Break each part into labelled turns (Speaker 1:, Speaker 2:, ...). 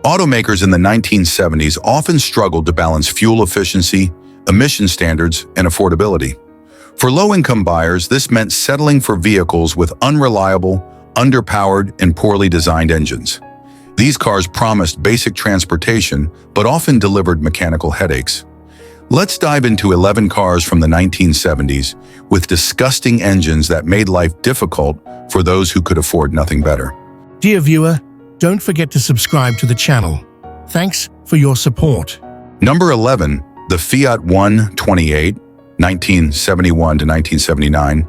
Speaker 1: Automakers in the 1970s often struggled to balance fuel efficiency, emission standards, and affordability. For low-income buyers, this meant settling for vehicles with unreliable, underpowered, and poorly designed engines. These cars promised basic transportation, but often delivered mechanical headaches. Let's dive into 11 cars from the 1970s with disgusting engines that made life difficult for those who could afford nothing better.
Speaker 2: Dear viewer, don't forget to subscribe to the channel. Thanks for your support.
Speaker 1: Number 11, the Fiat 128, 1971 to 1979,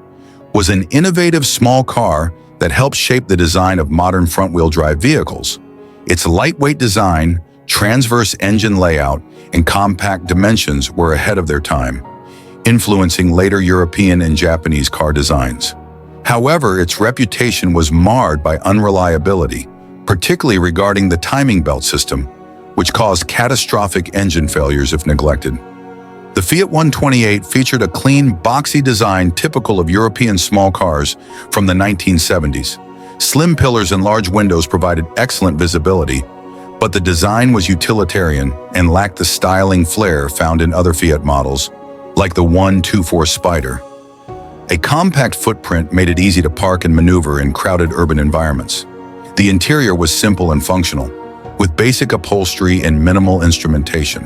Speaker 1: was an innovative small car that helped shape the design of modern front-wheel drive vehicles. Its lightweight design, transverse engine layout, and compact dimensions were ahead of their time, influencing later European and Japanese car designs. However, its reputation was marred by unreliability, particularly regarding the timing belt system, which caused catastrophic engine failures if neglected. The Fiat 128 featured a clean, boxy design typical of European small cars from the 1970s. Slim pillars and large windows provided excellent visibility, but the design was utilitarian and lacked the styling flair found in other Fiat models, like the 124 Spider. A compact footprint made it easy to park and maneuver in crowded urban environments. The interior was simple and functional, with basic upholstery and minimal instrumentation.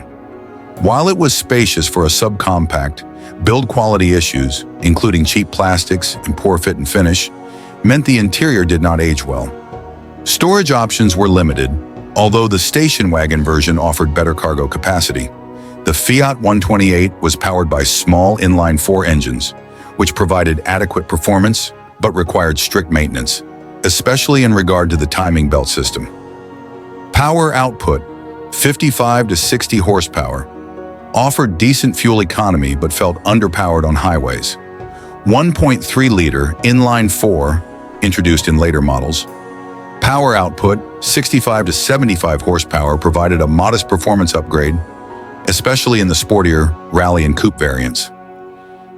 Speaker 1: While it was spacious for a subcompact, build quality issues, including cheap plastics and poor fit and finish, meant the interior did not age well. Storage options were limited, although the station wagon version offered better cargo capacity. The Fiat 128 was powered by small inline-4 engines, which provided adequate performance but required strict maintenance, especially in regard to the timing belt system. Power output, 55 to 60 horsepower, offered decent fuel economy but felt underpowered on highways. 1.3-liter inline-4, introduced in later models. Power output, 65 to 75 horsepower, provided a modest performance upgrade, especially in the sportier rally and coupe variants.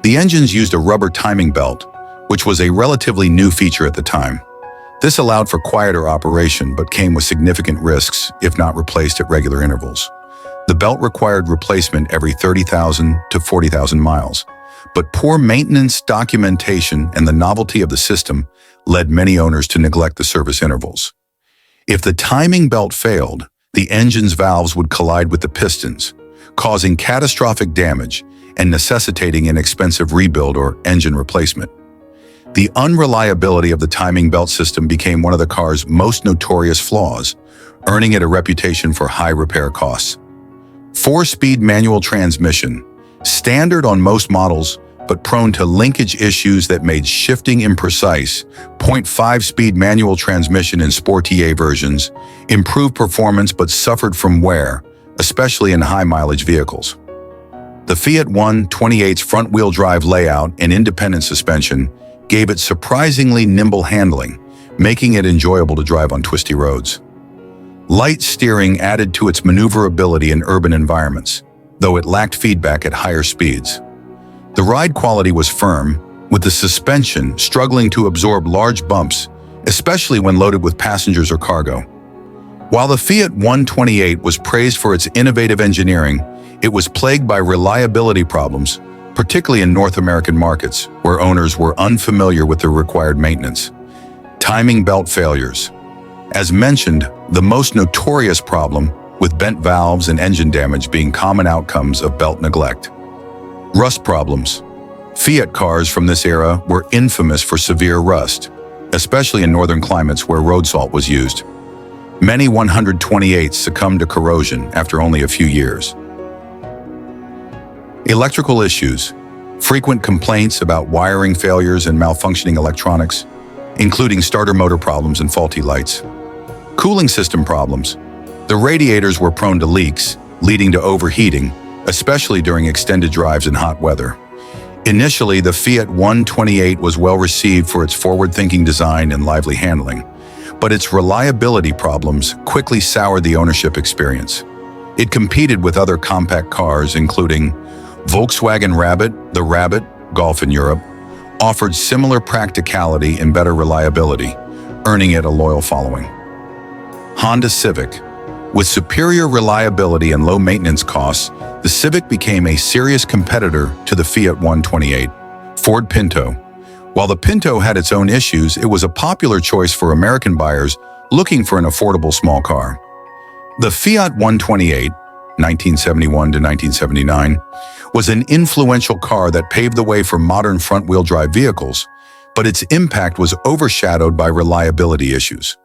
Speaker 1: The engines used a rubber timing belt, which was a relatively new feature at the time. This allowed for quieter operation but came with significant risks if not replaced at regular intervals. The belt required replacement every 30,000 to 40,000 miles, but poor maintenance, documentation, and the novelty of the system led many owners to neglect the service intervals. If the timing belt failed, the engine's valves would collide with the pistons, causing catastrophic damage and necessitating an expensive rebuild or engine replacement. The unreliability of the timing belt system became one of the car's most notorious flaws, earning it a reputation for high repair costs. 4-speed manual transmission, standard on most models, but prone to linkage issues that made shifting imprecise. 0.5-speed manual transmission in Sportier versions improved performance but suffered from wear, especially in high-mileage vehicles. The Fiat 128's front-wheel drive layout and independent suspension gave it surprisingly nimble handling, making it enjoyable to drive on twisty roads. Light steering added to its maneuverability in urban environments, though it lacked feedback at higher speeds. The ride quality was firm, with the suspension struggling to absorb large bumps, especially when loaded with passengers or cargo. While the Fiat 128 was praised for its innovative engineering, it was plagued by reliability problems, particularly in North American markets, where owners were unfamiliar with the required maintenance. Timing belt failures. As mentioned, the most notorious problem, with bent valves and engine damage being common outcomes of belt neglect. Rust problems. Fiat cars from this era were infamous for severe rust, especially in northern climates where road salt was used. Many 128s succumbed to corrosion after only a few years. Electrical issues. Frequent complaints about wiring failures and malfunctioning electronics, including starter motor problems and faulty lights. Cooling system problems. The radiators were prone to leaks, leading to overheating, especially during extended drives in hot weather. Initially, the Fiat 128 was well received for its forward-thinking design and lively handling, but its reliability problems quickly soured the ownership experience. It competed with other compact cars, including Volkswagen Rabbit, the Rabbit, Golf in Europe, offered similar practicality and better reliability, earning it a loyal following. Honda Civic. With superior reliability and low maintenance costs, the Civic became a serious competitor to the Fiat 128. Ford Pinto. While the Pinto had its own issues, it was a popular choice for American buyers looking for an affordable small car. The Fiat 128, 1971 to 1979, was an influential car that paved the way for modern front-wheel drive vehicles, but its impact was overshadowed by reliability issues.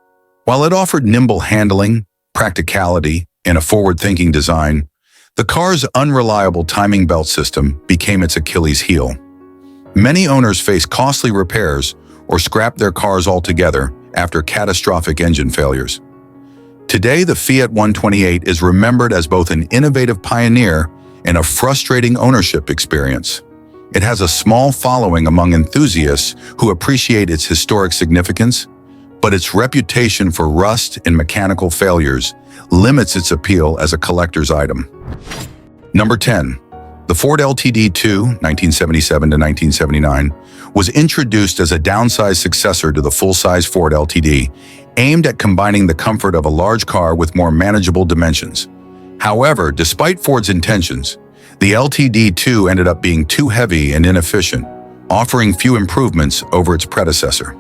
Speaker 1: While it offered nimble handling, practicality, and a forward-thinking design, the car's unreliable timing belt system became its Achilles heel. Many owners face costly repairs or scrap their cars altogether after catastrophic engine failures. Today, the Fiat 128 is remembered as both an innovative pioneer and a frustrating ownership experience. It has a small following among enthusiasts who appreciate its historic significance, but its reputation for rust and mechanical failures limits its appeal as a collector's item. Number 10. The Ford LTD2, 1977 to 1979, was introduced as a downsized successor to the full-size Ford LTD, aimed at combining the comfort of a large car with more manageable dimensions. However, despite Ford's intentions, the LTD2 ended up being too heavy and inefficient, offering few improvements over its predecessor.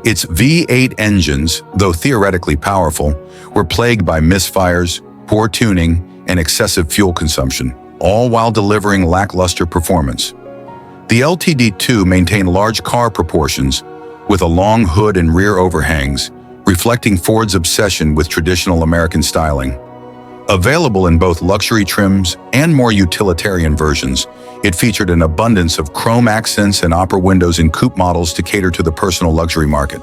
Speaker 1: Its V8 engines, though theoretically powerful, were plagued by misfires, poor tuning, and excessive fuel consumption, all while delivering lackluster performance. The LTD2 maintained large car proportions, with a long hood and rear overhangs, reflecting Ford's obsession with traditional American styling. Available in both luxury trims and more utilitarian versions, it featured an abundance of chrome accents and opera windows in coupe models to cater to the personal luxury market.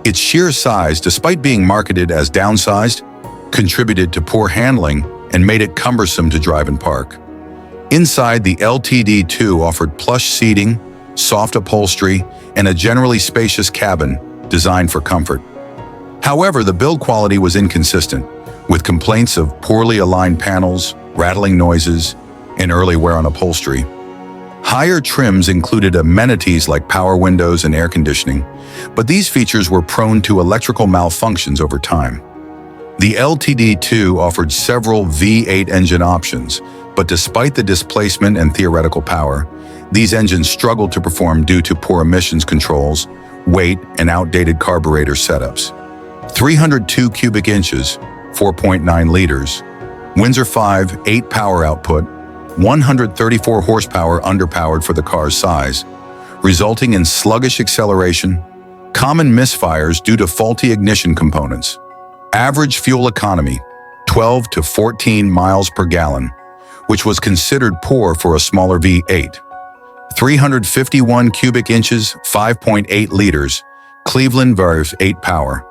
Speaker 1: Its sheer size, despite being marketed as downsized, contributed to poor handling and made it cumbersome to drive and park. Inside, the LTD2 offered plush seating, soft upholstery, and a generally spacious cabin designed for comfort. However, the build quality was inconsistent, with complaints of poorly aligned panels, rattling noises, and early wear on upholstery. Higher trims included amenities like power windows and air conditioning, but these features were prone to electrical malfunctions over time. The LTD2 offered several V8 engine options, but despite the displacement and theoretical power, these engines struggled to perform due to poor emissions controls, weight, and outdated carburetor setups. 302 cubic inches, 4.9 liters, Windsor 5 8 power output, 134 horsepower underpowered for the car's size, resulting in sluggish acceleration, common misfires due to faulty ignition components. Average fuel economy, 12 to 14 miles per gallon, which was considered poor for a smaller V8. 351 cubic inches, 5.8 liters, Cleveland Verve 8 power.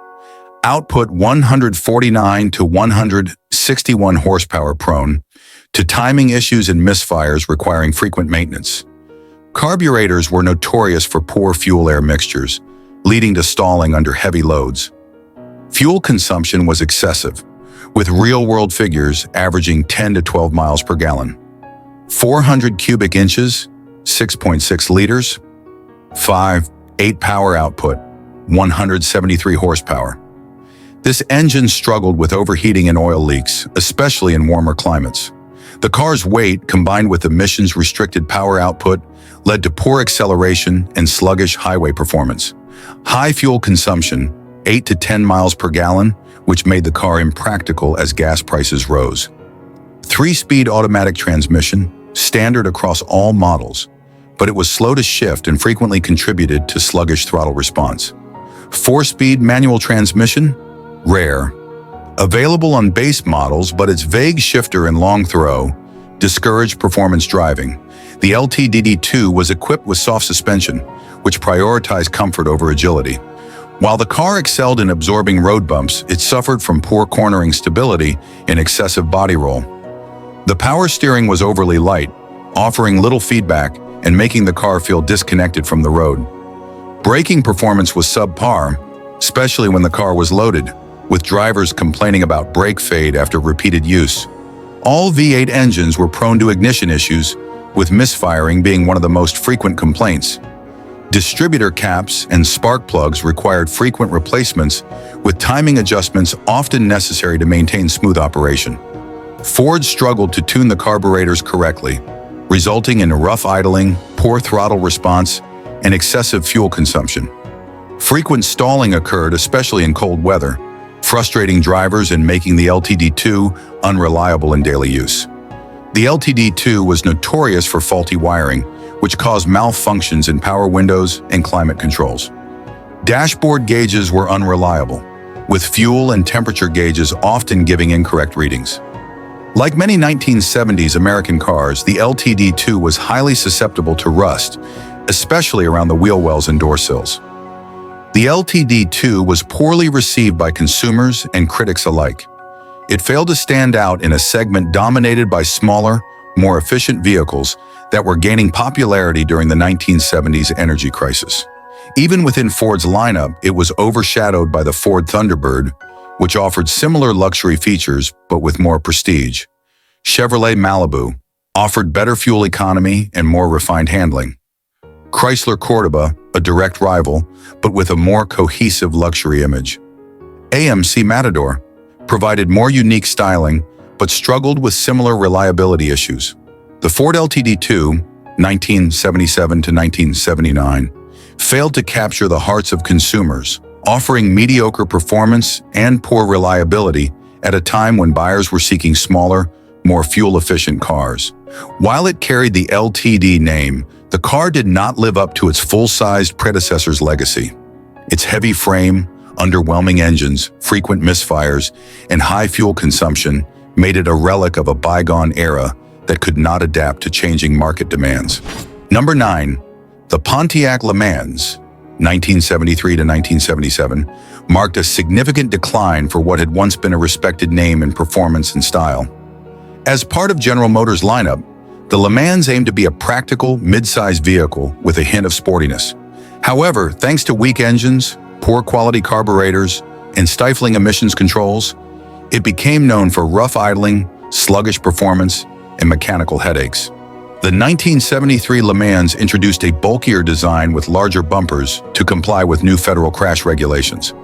Speaker 1: Output 149 to 161 horsepower, prone to timing issues and misfires requiring frequent maintenance. Carburetors were notorious for poor fuel-air mixtures, leading to stalling under heavy loads. Fuel consumption was excessive, with real-world figures averaging 10 to 12 miles per gallon. 400 cubic inches, 6.6 liters, 8 power output, 173 horsepower. This engine struggled with overheating and oil leaks, especially in warmer climates. The car's weight, combined with emissions-restricted power output, led to poor acceleration and sluggish highway performance. High fuel consumption, 8 to 10 miles per gallon, which made the car impractical as gas prices rose. 3-speed automatic transmission, standard across all models, but it was slow to shift and frequently contributed to sluggish throttle response. 4-speed manual transmission, rare. Available on base models, but its vague shifter and long throw discouraged performance driving. The LTD2 was equipped with soft suspension, which prioritized comfort over agility. While the car excelled in absorbing road bumps, it suffered from poor cornering stability and excessive body roll. The power steering was overly light, offering little feedback and making the car feel disconnected from the road. Braking performance was subpar, especially when the car was loaded, with drivers complaining about brake fade after repeated use. All V8 engines were prone to ignition issues, with misfiring being one of the most frequent complaints. Distributor caps and spark plugs required frequent replacements, with timing adjustments often necessary to maintain smooth operation. Ford struggled to tune the carburetors correctly, resulting in rough idling, poor throttle response, and excessive fuel consumption. Frequent stalling occurred, especially in cold weather, frustrating drivers and making the LTD2 unreliable in daily use. The LTD2 was notorious for faulty wiring, which caused malfunctions in power windows and climate controls. Dashboard gauges were unreliable, with fuel and temperature gauges often giving incorrect readings. Like many 1970s American cars, the LTD2 was highly susceptible to rust, especially around the wheel wells and door sills. The LTD2 was poorly received by consumers and critics alike. It failed to stand out in a segment dominated by smaller, more efficient vehicles that were gaining popularity during the 1970s energy crisis. Even within Ford's lineup, it was overshadowed by the Ford Thunderbird, which offered similar luxury features but with more prestige. Chevrolet Malibu offered better fuel economy and more refined handling. Chrysler Cordoba, a direct rival, but with a more cohesive luxury image. AMC Matador provided more unique styling, but struggled with similar reliability issues. The Ford LTD2, 1977 to 1979, failed to capture the hearts of consumers, offering mediocre performance and poor reliability at a time when buyers were seeking smaller, more fuel-efficient cars. While it carried the LTD name, the car did not live up to its full-sized predecessor's legacy. Its heavy frame, underwhelming engines, frequent misfires, and high fuel consumption made it a relic of a bygone era that could not adapt to changing market demands. Number 9. The Pontiac LMan, 1973 to 1977, marked a significant decline for what had once been a respected name in performance and style. As part of General Motors' lineup, the LMan aimed to be a practical, mid-sized vehicle with a hint of sportiness. However, thanks to weak engines, poor quality carburetors, and stifling emissions controls, it became known for rough idling, sluggish performance, and mechanical headaches. The 1973 LMan introduced a bulkier design with larger bumpers to comply with new federal crash regulations.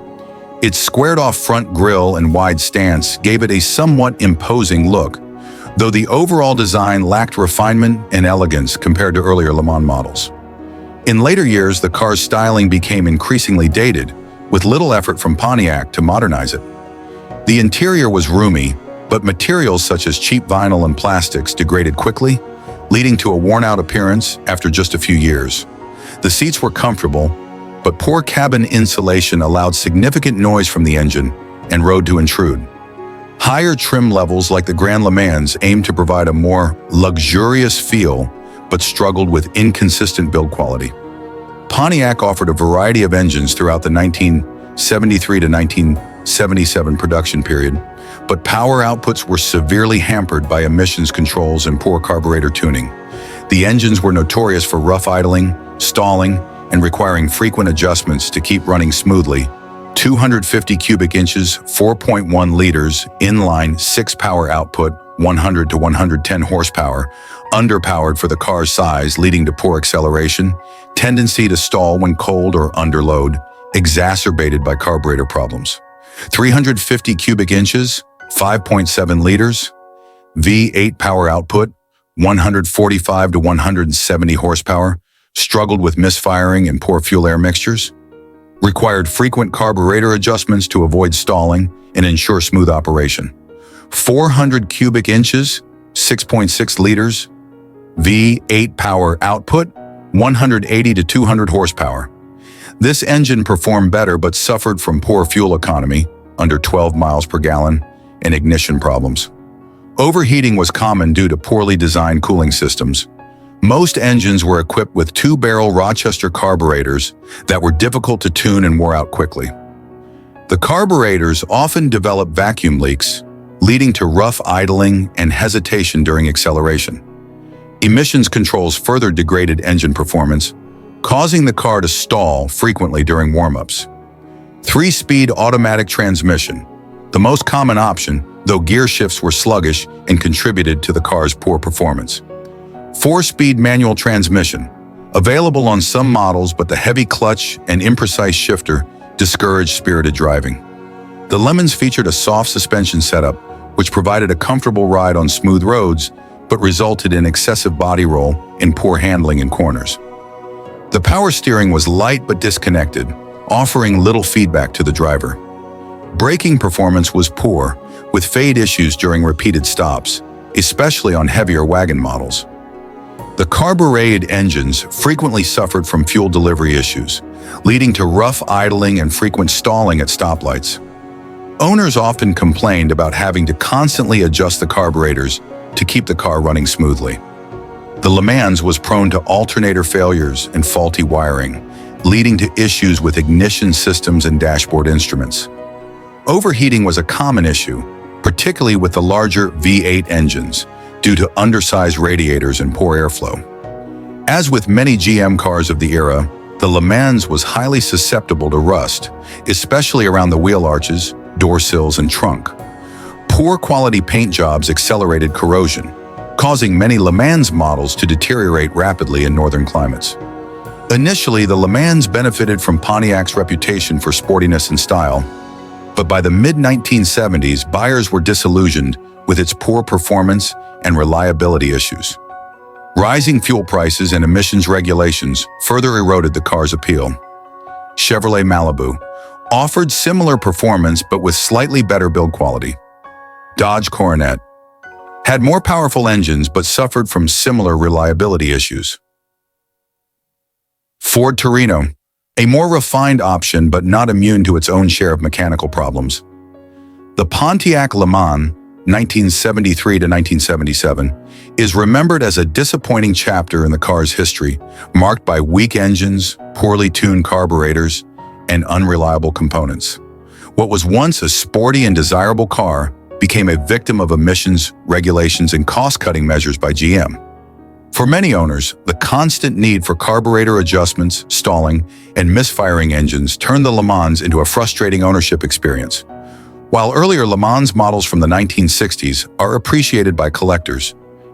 Speaker 1: Its squared-off front grille and wide stance gave it a somewhat imposing look, though the overall design lacked refinement and elegance compared to earlier Le Mans models. In later years, the car's styling became increasingly dated, with little effort from Pontiac to modernize it. The interior was roomy, but materials such as cheap vinyl and plastics degraded quickly, leading to a worn-out appearance after just a few years. The seats were comfortable, but poor cabin insulation allowed significant noise from the engine and road to intrude. Higher trim levels like the Grand LMan aimed to provide a more luxurious feel, but struggled with inconsistent build quality. Pontiac offered a variety of engines throughout the 1973 to 1977 production period, but power outputs were severely hampered by emissions controls and poor carburetor tuning. The engines were notorious for rough idling, stalling, and requiring frequent adjustments to keep running smoothly. 250 cubic inches, 4.1 liters, inline 6 power output, 100 to 110 horsepower, underpowered for the car's size, leading to poor acceleration, tendency to stall when cold or under load, exacerbated by carburetor problems. 350 cubic inches, 5.7 liters, V8 power output, 145 to 170 horsepower, struggled with misfiring and poor fuel-air mixtures, required frequent carburetor adjustments to avoid stalling and ensure smooth operation. 400 cubic inches, 6.6 liters, V8 power output, 180 to 200 horsepower. This engine performed better but suffered from poor fuel economy, under 12 miles per gallon, and ignition problems. Overheating was common due to poorly designed cooling systems. Most engines were equipped with 2-barrel Rochester carburetors that were difficult to tune and wore out quickly. The carburetors often developed vacuum leaks, leading to rough idling and hesitation during acceleration. Emissions controls further degraded engine performance, causing the car to stall frequently during warm-ups. 3-speed automatic transmission, the most common option, though gear shifts were sluggish and contributed to the car's poor performance. 4-speed manual transmission, Available on some models, but the heavy clutch and imprecise shifter discouraged spirited driving. The LMans featured a soft suspension setup, which provided a comfortable ride on smooth roads, but resulted in excessive body roll and poor handling in corners. The power steering was light but disconnected, offering little feedback to the driver. Braking performance was poor, with fade issues during repeated stops, especially on heavier wagon models. The carbureted engines frequently suffered from fuel delivery issues, leading to rough idling and frequent stalling at stoplights. Owners often complained about having to constantly adjust the carburetors to keep the car running smoothly. The LMans was prone to alternator failures and faulty wiring, leading to issues with ignition systems and dashboard instruments. Overheating was a common issue, particularly with the larger V8 engines, due to undersized radiators and poor airflow. As with many GM cars of the era, the LMans was highly susceptible to rust, especially around the wheel arches, door sills, and trunk. Poor quality paint jobs accelerated corrosion, causing many LMans models to deteriorate rapidly in northern climates. Initially, the LMans benefited from Pontiac's reputation for sportiness and style, but by the mid-1970s, buyers were disillusioned with its poor performance and reliability issues. Rising fuel prices and emissions regulations further eroded the car's appeal. Chevrolet Malibu offered similar performance but with slightly better build quality. Dodge Coronet had more powerful engines but suffered from similar reliability issues. Ford Torino, a more refined option but not immune to its own share of mechanical problems. The Pontiac LMan, 1973 to 1977, is remembered as a disappointing chapter in the car's history, marked by weak engines, poorly tuned carburetors, and unreliable components. What was once a sporty and desirable car became a victim of emissions, regulations, and cost-cutting measures by GM. For many owners, the constant need for carburetor adjustments, stalling, and misfiring engines turned the LMans into a frustrating ownership experience. While earlier LMans models from the 1960s are appreciated by collectors,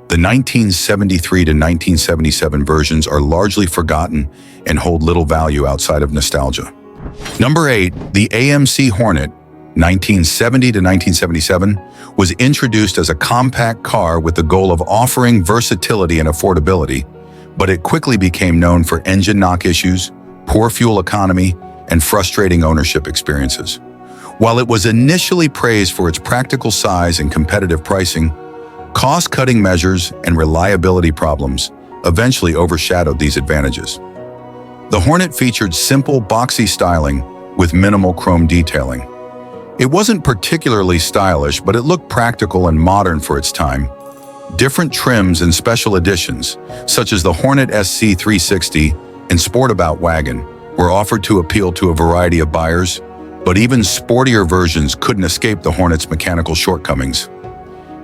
Speaker 1: the 1973 to 1977 versions are largely forgotten and hold little value outside of nostalgia. Number 8, the AMC Hornet, 1970 to 1977, was introduced as a compact car with the goal of offering versatility and affordability, but it quickly became known for engine knock issues, poor fuel economy, and frustrating ownership experiences. While it was initially praised for its practical size and competitive pricing, cost-cutting measures and reliability problems eventually overshadowed these advantages. The Hornet featured simple, boxy styling with minimal chrome detailing. It wasn't particularly stylish, but it looked practical and modern for its time. Different trims and special editions, such as the Hornet SC 360 and Sportabout wagon, were offered to appeal to a variety of buyers, but even sportier versions couldn't escape the Hornet's mechanical shortcomings.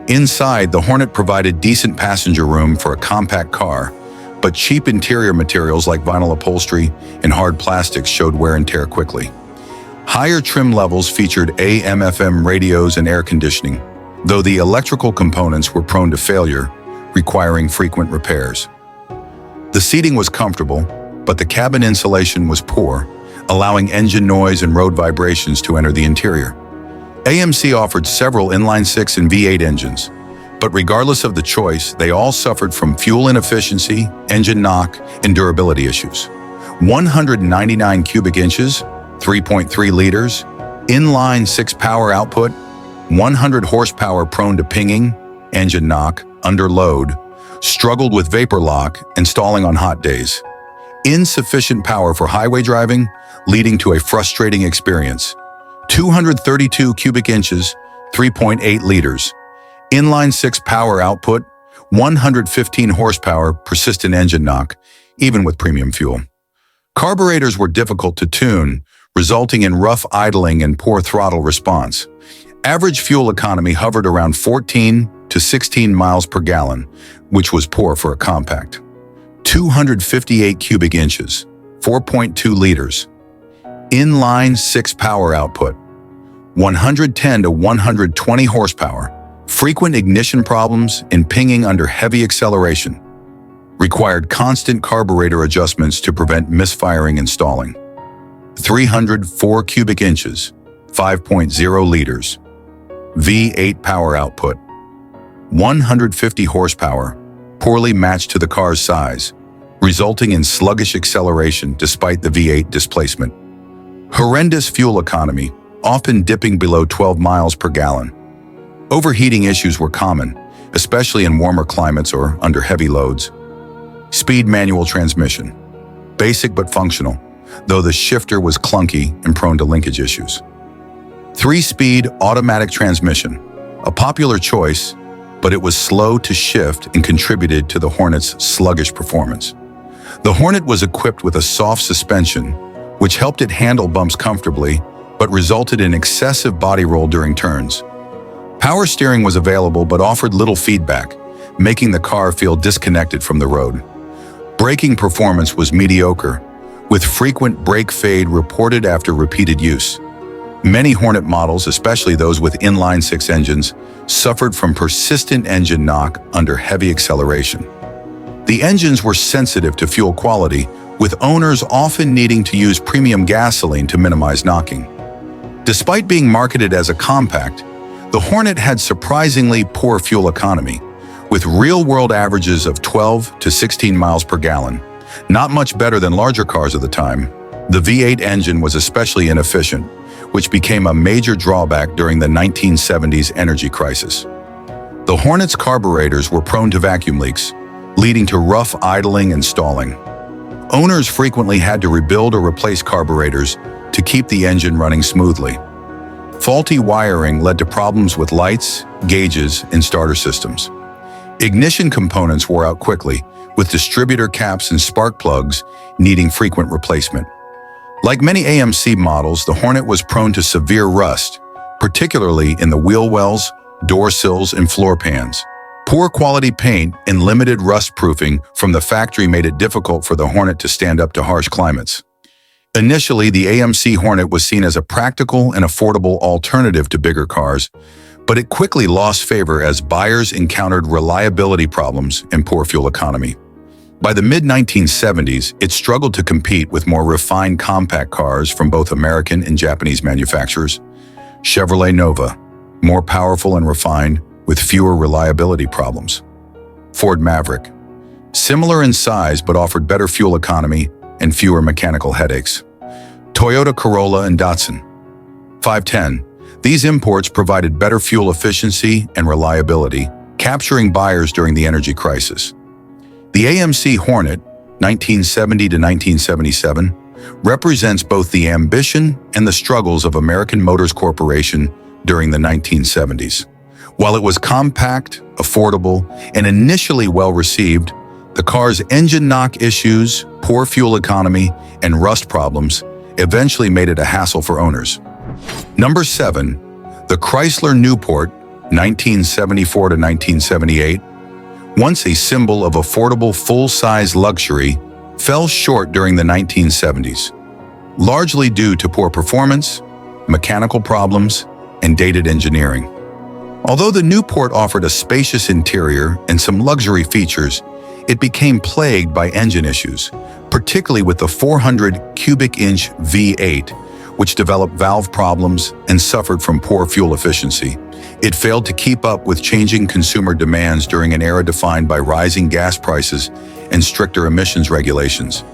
Speaker 1: Inside, the Hornet provided decent passenger room for a compact car, but cheap interior materials like vinyl upholstery and hard plastics showed wear and tear quickly. Higher trim levels featured AM/FM radios and air conditioning, though the electrical components were prone to failure, requiring frequent repairs. The seating was comfortable, but the cabin insulation was poor, allowing engine noise and road vibrations to enter the interior. AMC offered several inline-6 and V8 engines, but regardless of the choice, they all suffered from fuel inefficiency, engine knock, and durability issues. 199 cubic inches, 3.3 liters, inline-6 power output, 100 horsepower prone to pinging, engine knock, under load, struggled with vapor lock and stalling on hot days. Insufficient power for highway driving, leading to a frustrating experience. 232 cubic inches, 3.8 liters. Inline-6 power output, 115 horsepower, persistent engine knock, even with premium fuel. Carburetors were difficult to tune, resulting in rough idling and poor throttle response. Average fuel economy hovered around 14 to 16 miles per gallon, which was poor for a compact. 258 cubic inches, 4.2 liters. Inline-6 power output, 110 to 120 horsepower, frequent ignition problems and pinging under heavy acceleration. required constant carburetor adjustments to prevent misfiring and stalling. 304 cubic inches, 5.0 liters. V8 power output. 150 horsepower, poorly matched to the car's size, resulting in sluggish acceleration despite the V8 displacement. Horrendous fuel economy, often dipping below 12 miles per gallon. Overheating issues were common, especially in warmer climates or under heavy loads. Speed manual transmission. Basic but functional, though the shifter was clunky and prone to linkage issues. 3-speed automatic transmission, a popular choice, but it was slow to shift and contributed to the Hornet's sluggish performance. The Hornet was equipped with a soft suspension, which helped it handle bumps comfortably, but resulted in excessive body roll during turns. Power steering was available but offered little feedback, making the car feel disconnected from the road. Braking performance was mediocre, with frequent brake fade reported after repeated use. Many Hornet models, especially those with inline-six engines, suffered from persistent engine knock under heavy acceleration. The engines were sensitive to fuel quality, with owners often needing to use premium gasoline to minimize knocking. Despite being marketed as a compact, the Hornet had surprisingly poor fuel economy, with real-world averages of 12 to 16 miles per gallon, not much better than larger cars of the time. The V8 engine was especially inefficient, which became a major drawback during the 1970s energy crisis. The Hornet's carburetors were prone to vacuum leaks, leading to rough idling and stalling. Owners frequently had to rebuild or replace carburetors to keep the engine running smoothly. Faulty wiring led to problems with lights, gauges, and starter systems. Ignition components wore out quickly, with distributor caps and spark plugs needing frequent replacement. Like many AMC models, the Hornet was prone to severe rust, particularly in the wheel wells, door sills, and floor pans. Poor quality paint and limited rust proofing from the factory made it difficult for the Hornet to stand up to harsh climates. Initially, the AMC Hornet was seen as a practical and affordable alternative to bigger cars, but it quickly lost favor as buyers encountered reliability problems and poor fuel economy. By the mid-1970s, it struggled to compete with more refined compact cars from both American and Japanese manufacturers. Chevrolet Nova, more powerful and refined, with fewer reliability problems. Ford Maverick, similar in size but offered better fuel economy and fewer mechanical headaches. Toyota Corolla and Datsun. 510. These imports provided better fuel efficiency and reliability, capturing buyers during the energy crisis. The AMC Hornet, 1970 to 1977, represents both the ambition and the struggles of American Motors Corporation during the 1970s. While it was compact, affordable, and initially well-received, the car's engine knock issues, poor fuel economy, and rust problems eventually made it a hassle for owners. Number 7. The Chrysler Newport, 1974 to 1978, once a symbol of affordable full-size luxury, fell short during the 1970s, largely due to poor performance, mechanical problems, and dated engineering. Although the Newport offered a spacious interior and some luxury features, it became plagued by engine issues, particularly with the 400 cubic inch V8, which developed valve problems and suffered from poor fuel efficiency. It failed to keep up with changing consumer demands during an era defined by rising gas prices and stricter emissions regulations.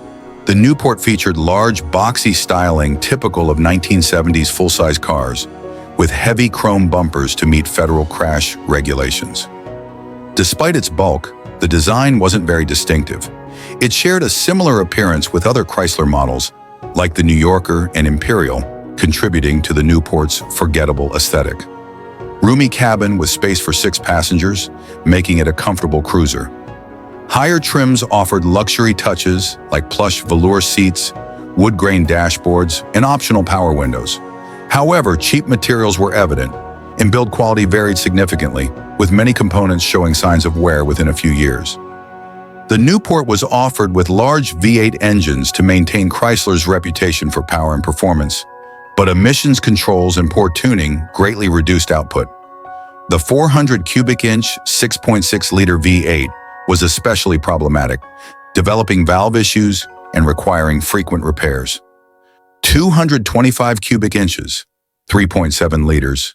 Speaker 1: The Newport featured large, boxy styling typical of 1970s full-size cars, with heavy chrome bumpers to meet federal crash regulations. Despite its bulk, the design wasn't very distinctive. It shared a similar appearance with other Chrysler models, like the New Yorker and Imperial, contributing to the Newport's forgettable aesthetic. Roomy cabin with space for 6 passengers, making it a comfortable cruiser. Higher trims offered luxury touches like plush velour seats, wood grain dashboards, and optional power windows. However, cheap materials were evident, and build quality varied significantly, with many components showing signs of wear within a few years. The Newport was offered with large V8 engines to maintain Chrysler's reputation for power and performance, but emissions controls and poor tuning greatly reduced output. The 400 cubic inch 6.6 liter V8 was especially problematic, developing valve issues and requiring frequent repairs. 225 cubic inches, 3.7 liters.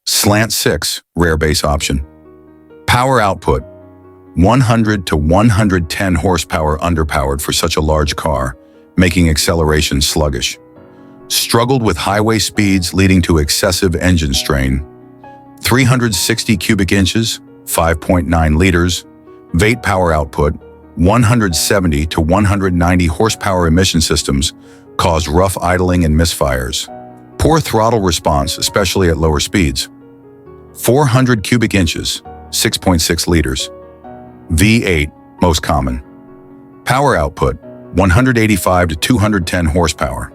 Speaker 1: Slant 6, rear base option. Power output, 100 to 110 horsepower underpowered for such a large car, making acceleration sluggish. Struggled with highway speeds leading to excessive engine strain. 360 cubic inches, 5.9 liters. Vate power output, 170 to 190 horsepower emission systems caused rough idling and misfires. Poor throttle response, especially at lower speeds. 400 cubic inches, 6.6 liters. V8, most common. Power output, 185 to 210 horsepower.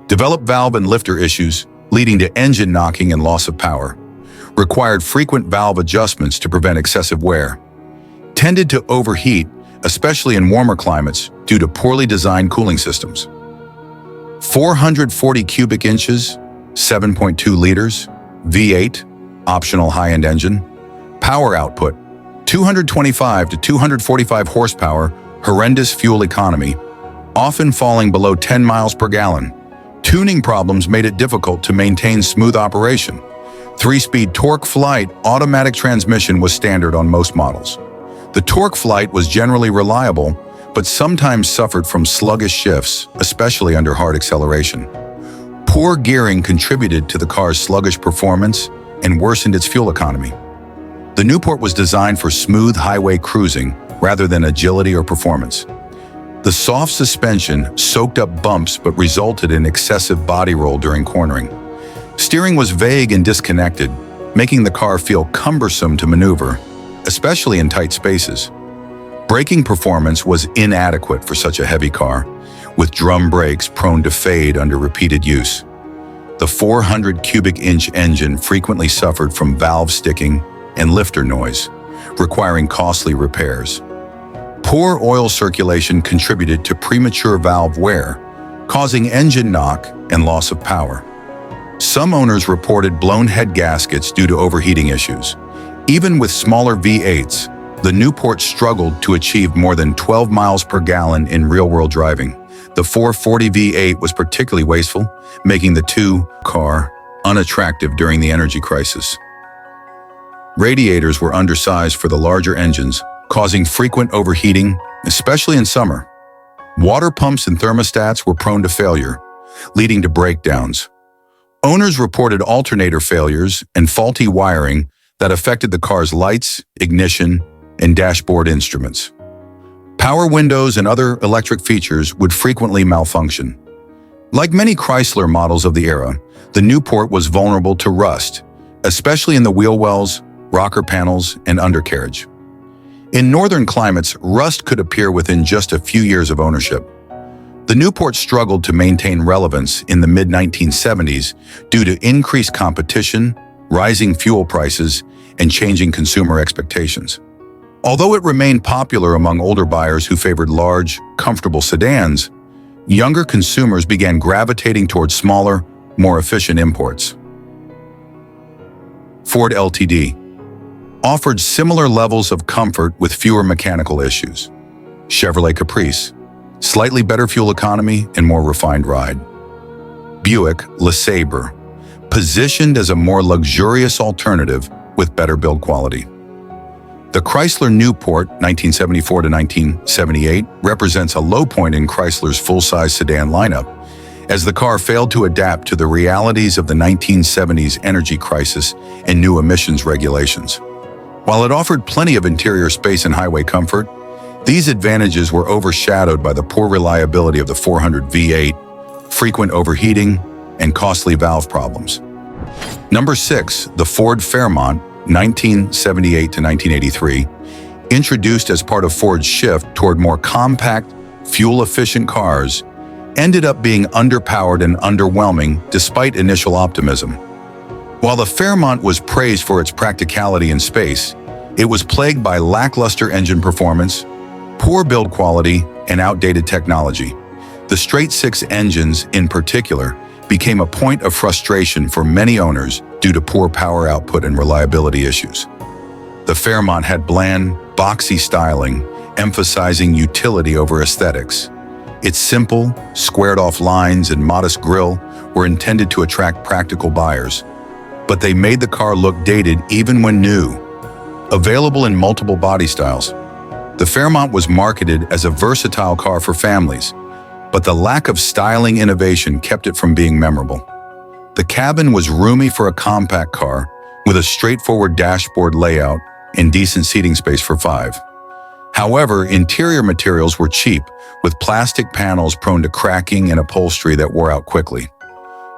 Speaker 1: Developed valve and lifter issues, leading to engine knocking and loss of power. Required frequent valve adjustments to prevent excessive wear. Tended to overheat, especially in warmer climates, due to poorly designed cooling systems. 440 cubic inches, 7.2 liters, V8, optional high-end engine. Power output, 225 to 245 horsepower, horrendous fuel economy, often falling below 10 miles per gallon. Tuning problems made it difficult to maintain smooth operation. 3-speed torque flight automatic transmission was standard on most models. The torque flight was generally reliable, but sometimes suffered from sluggish shifts, especially under hard acceleration. Poor gearing contributed to the car's sluggish performance and worsened its fuel economy. The Newport was designed for smooth highway cruising rather than agility or performance. The soft suspension soaked up bumps but resulted in excessive body roll during cornering. Steering was vague and disconnected, making the car feel cumbersome to maneuver, especially in tight spaces. Braking performance was inadequate for such a heavy car, with drum brakes prone to fade under repeated use. The 400 cubic inch engine frequently suffered from valve sticking and lifter noise, requiring costly repairs. Poor oil circulation contributed to premature valve wear, causing engine knock and loss of power. Some owners reported blown head gaskets due to overheating issues. Even with smaller V8s, the Newport struggled to achieve more than 12 miles per gallon in real-world driving. The 440 V8 was particularly wasteful, making the two-car unattractive during the energy crisis. Radiators were undersized for the larger engines, causing frequent overheating, especially in summer. Water pumps and thermostats were prone to failure, leading to breakdowns. Owners reported alternator failures and faulty wiring that affected the car's lights, ignition, and dashboard instruments. Power windows and other electric features would frequently malfunction. Like many Chrysler models of the era, the Newport was vulnerable to rust, especially in the wheel wells, rocker panels, and undercarriage. In northern climates, rust could appear within just a few years of ownership. The Newport struggled to maintain relevance in the mid-1970s due to increased competition, rising fuel prices, and changing consumer expectations. Although it remained popular among older buyers who favored large, comfortable sedans, younger consumers began gravitating towards smaller, more efficient imports. Ford Ltd. offered similar levels of comfort with fewer mechanical issues. Chevrolet Caprice, slightly better fuel economy and more refined ride. Buick LeSabre, positioned as a more luxurious alternative with better build quality. The Chrysler Newport 1974 to 1978 represents a low point in Chrysler's full-size sedan lineup, as the car failed to adapt to the realities of the 1970s energy crisis and new emissions regulations. While it offered plenty of interior space and highway comfort, these advantages were overshadowed by the poor reliability of the 400 V8, frequent overheating, and costly valve problems. Number 6, the Ford Fairmont, 1978 to 1983, introduced as part of Ford's shift toward more compact, fuel-efficient cars, ended up being underpowered and underwhelming despite initial optimism. While the Fairmont was praised for its practicality and space, it was plagued by lackluster engine performance, poor build quality, and outdated technology. The straight-six engines, in particular, became a point of frustration for many owners due to poor power output and reliability issues. The Fairmont had bland, boxy styling, emphasizing utility over aesthetics. Its simple, squared-off lines and modest grille were intended to attract practical buyers, but they made the car look dated even when new. Available in multiple body styles, the Fairmont was marketed as a versatile car for families, but the lack of styling innovation kept it from being memorable. The cabin was roomy for a compact car, with a straightforward dashboard layout and decent seating space for 5. However, interior materials were cheap, with plastic panels prone to cracking and upholstery that wore out quickly.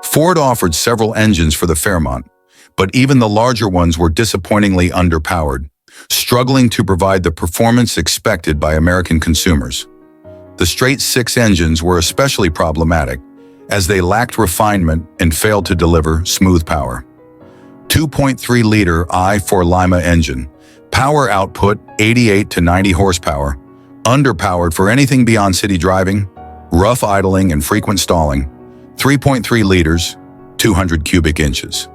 Speaker 1: Ford offered several engines for the Fairmont, but even the larger ones were disappointingly underpowered, struggling to provide the performance expected by American consumers. The straight-six engines were especially problematic, as they lacked refinement and failed to deliver smooth power. 2.3-liter I4 Lima engine, power output 88 to 90 horsepower, underpowered for anything beyond city driving, rough idling and frequent stalling, 3.3 liters, 200 cubic inches.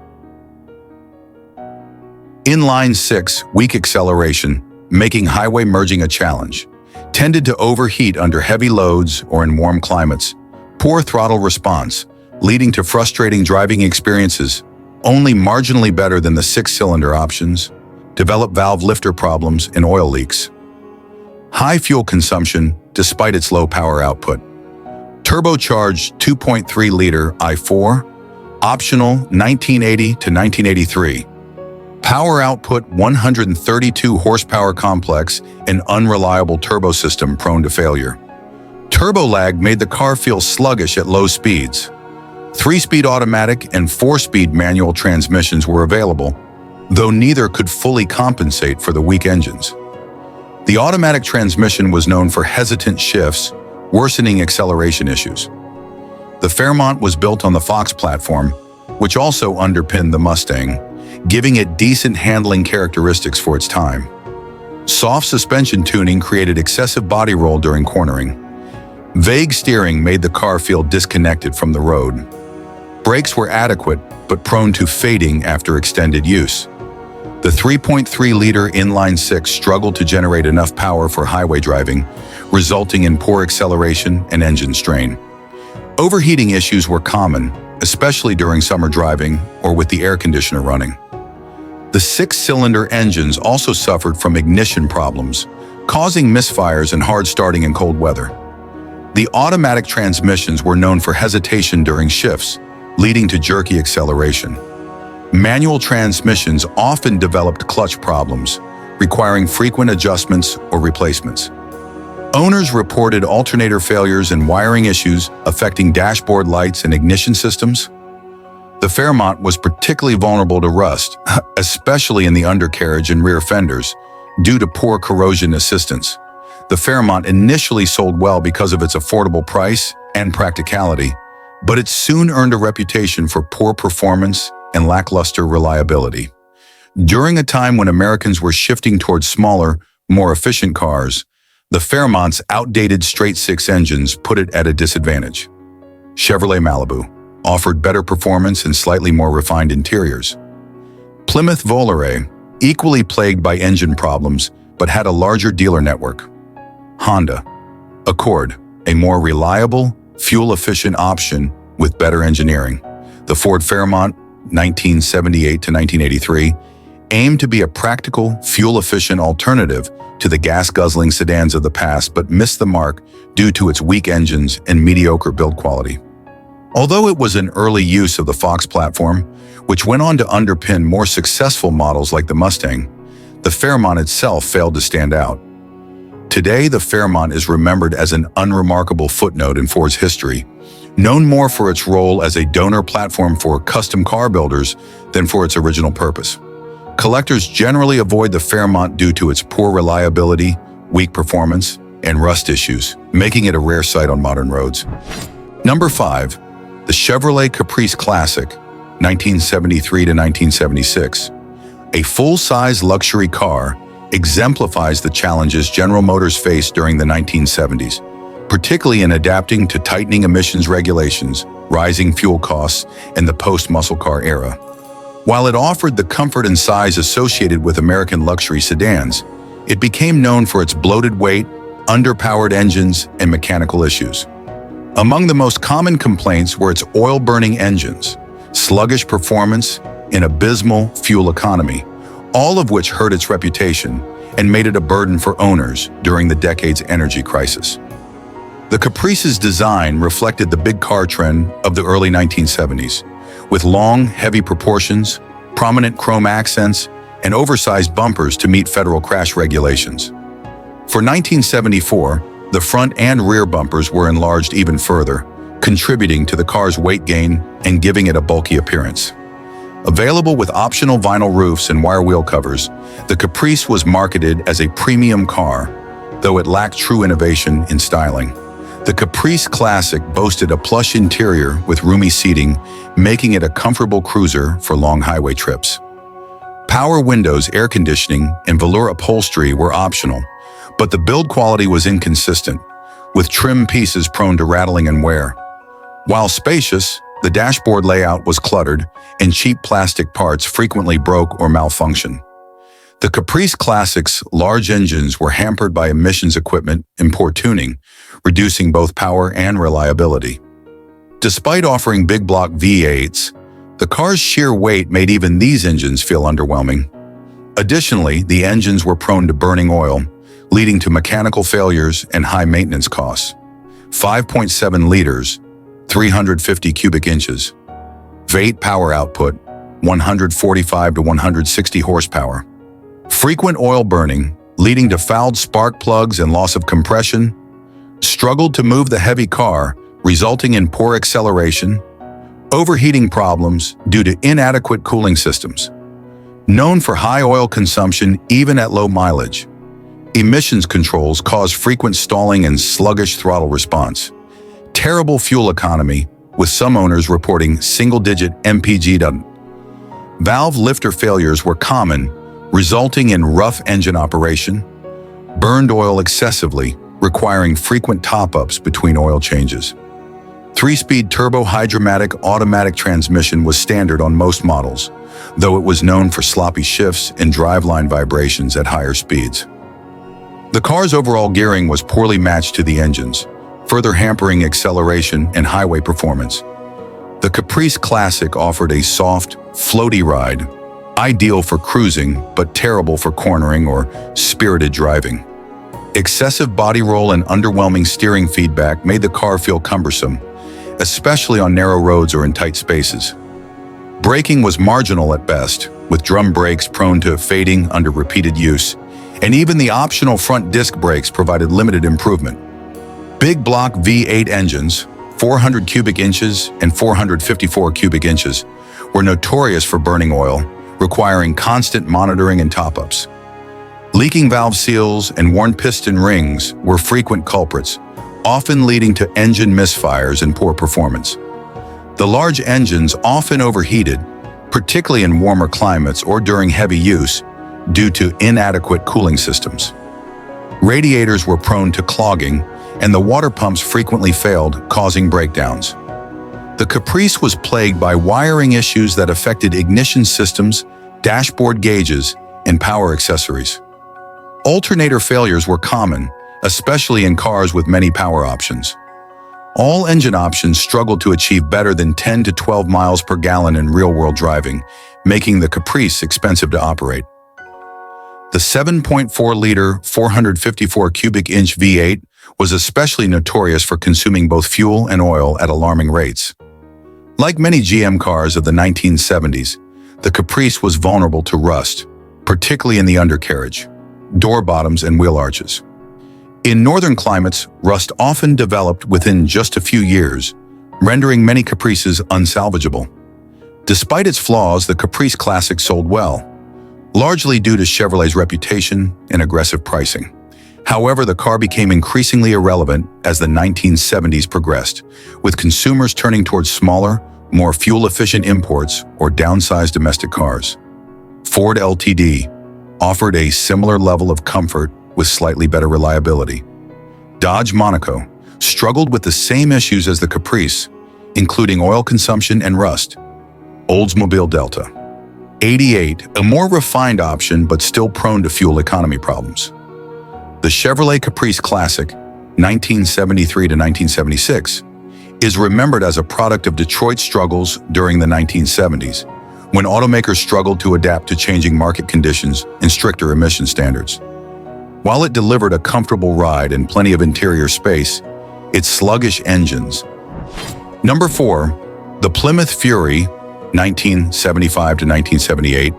Speaker 1: Inline 6, weak acceleration, making highway merging a challenge, tended to overheat under heavy loads or in warm climates, poor throttle response, leading to frustrating driving experiences, only marginally better than the 6-cylinder options, developed valve lifter problems and oil leaks. High fuel consumption despite its low power output. Turbocharged 2.3-liter I4, optional 1980 to 1983. Power output 132 horsepower complex and unreliable turbo system prone to failure. Turbo lag made the car feel sluggish at low speeds. 3-speed automatic and 4-speed manual transmissions were available, though neither could fully compensate for the weak engines. The automatic transmission was known for hesitant shifts, worsening acceleration issues. The Fairmont was built on the Fox platform, which also underpinned the Mustang, giving it decent handling characteristics for its time. Soft suspension tuning created excessive body roll during cornering. Vague steering made the car feel disconnected from the road. Brakes were adequate, but prone to fading after extended use. The 3.3-liter inline-6 struggled to generate enough power for highway driving, resulting in poor acceleration and engine strain. Overheating issues were common, especially during summer driving or with the air conditioner running. The 6-cylinder engines also suffered from ignition problems, causing misfires and hard starting in cold weather. The automatic transmissions were known for hesitation during shifts, leading to jerky acceleration. Manual transmissions often developed clutch problems, requiring frequent adjustments or replacements. Owners reported alternator failures and wiring issues affecting dashboard lights and ignition systems. The Fairmont was particularly vulnerable to rust, especially in the undercarriage and rear fenders, due to poor corrosion assistance. The Fairmont initially sold well because of its affordable price and practicality, but it soon earned a reputation for poor performance and lackluster reliability. During a time when Americans were shifting towards smaller, more efficient cars, the Fairmont's outdated straight-six engines put it at a disadvantage. Chevrolet Malibu offered better performance and slightly more refined interiors. Plymouth Fury, equally plagued by engine problems, but had a larger dealer network. Honda Accord, a more reliable, fuel-efficient option with better engineering. The Ford Fairmont, 1978 to 1983, aimed to be a practical, fuel-efficient alternative to the gas-guzzling sedans of the past, but missed the mark due to its weak engines and mediocre build quality. Although it was an early use of the Fox platform, which went on to underpin more successful models like the Mustang, the Fairmont itself failed to stand out. Today, the Fairmont is remembered as an unremarkable footnote in Ford's history, known more for its role as a donor platform for custom car builders than for its original purpose. Collectors generally avoid the Fairmont due to its poor reliability, weak performance, and rust issues, making it a rare sight on modern roads. Number 5. The Chevrolet Caprice Classic, 1973 to 1976. A full-size luxury car, exemplifies the challenges General Motors faced during the 1970s, particularly in adapting to tightening emissions regulations, rising fuel costs, and the post-muscle car era. While it offered the comfort and size associated with American luxury sedans, it became known for its bloated weight, underpowered engines, and mechanical issues. Among the most common complaints were its oil-burning engines, sluggish performance, and abysmal fuel economy, all of which hurt its reputation and made it a burden for owners during the decade's energy crisis. The Caprice's design reflected the big car trend of the early 1970s, with long, heavy proportions, prominent chrome accents, and oversized bumpers to meet federal crash regulations. For 1974, the front and rear bumpers were enlarged even further, contributing to the car's weight gain and giving it a bulky appearance. Available with optional vinyl roofs and wire wheel covers, the Caprice was marketed as a premium car, though it lacked true innovation in styling. The Caprice Classic boasted a plush interior with roomy seating, making it a comfortable cruiser for long highway trips. Power windows, air conditioning, and velour upholstery were optional, but the build quality was inconsistent, with trim pieces prone to rattling and wear. While spacious, the dashboard layout was cluttered, and cheap plastic parts frequently broke or malfunctioned. The Caprice Classic's large engines were hampered by emissions equipment and poor tuning, reducing both power and reliability. Despite offering big block V8s, the car's sheer weight made even these engines feel underwhelming. Additionally, the engines were prone to burning oil, leading to mechanical failures and high maintenance costs. 5.7 liters, 350 cubic inches. V8 power output, 145 to 160 horsepower. Frequent oil burning, leading to fouled spark plugs and loss of compression. Struggled to move the heavy car, resulting in poor acceleration. Overheating problems due to inadequate cooling systems. Known for high oil consumption even at low mileage. Emissions controls caused frequent stalling and sluggish throttle response. Terrible fuel economy, with some owners reporting single-digit MPG. Valve lifter failures were common, resulting in rough engine operation. Burned oil excessively, requiring frequent top-ups between oil changes. 3-speed turbo-hydromatic automatic transmission was standard on most models, though it was known for sloppy shifts and driveline vibrations at higher speeds. The car's overall gearing was poorly matched to the engines, further hampering acceleration and highway performance. The Caprice Classic offered a soft, floaty ride, ideal for cruising but terrible for cornering or spirited driving. Excessive body roll and underwhelming steering feedback made the car feel cumbersome, especially on narrow roads or in tight spaces. Braking was marginal at best, with drum brakes prone to fading under repeated use, and even the optional front disc brakes provided limited improvement. Big block V8 engines, 400 cubic inches and 454 cubic inches, were notorious for burning oil, requiring constant monitoring and top-ups. Leaking valve seals and worn piston rings were frequent culprits, often leading to engine misfires and poor performance. The large engines often overheated, particularly in warmer climates or during heavy use, due to inadequate cooling systems. Radiators were prone to clogging, and the water pumps frequently failed, causing breakdowns. The Caprice was plagued by wiring issues that affected ignition systems, dashboard gauges, and power accessories. Alternator failures were common, especially in cars with many power options. All engine options struggled to achieve better than 10 to 12 miles per gallon in real-world driving, making the Caprice expensive to operate. The 7.4-liter, 454 cubic inch V8 was especially notorious for consuming both fuel and oil at alarming rates. Like many GM cars of the 1970s, the Caprice was vulnerable to rust, particularly in the undercarriage, door bottoms, and wheel arches. In northern climates, rust often developed within just a few years, rendering many Caprices unsalvageable. Despite its flaws, the Caprice Classic sold well, largely due to Chevrolet's reputation and aggressive pricing. However, the car became increasingly irrelevant as the 1970s progressed, with consumers turning towards smaller, more fuel-efficient imports or downsized domestic cars. Ford Ltd. offered a similar level of comfort with slightly better reliability. Dodge Monaco struggled with the same issues as the Caprice, including oil consumption and rust. Oldsmobile Delta 88, a more refined option but still prone to fuel economy problems. The Chevrolet Caprice Classic, 1973 to 1976, is remembered as a product of Detroit's struggles during the 1970s, when automakers struggled to adapt to changing market conditions and stricter emission standards. While it delivered a comfortable ride and plenty of interior space, its sluggish engines. Number 4, the Plymouth Fury, 1975 to 1978,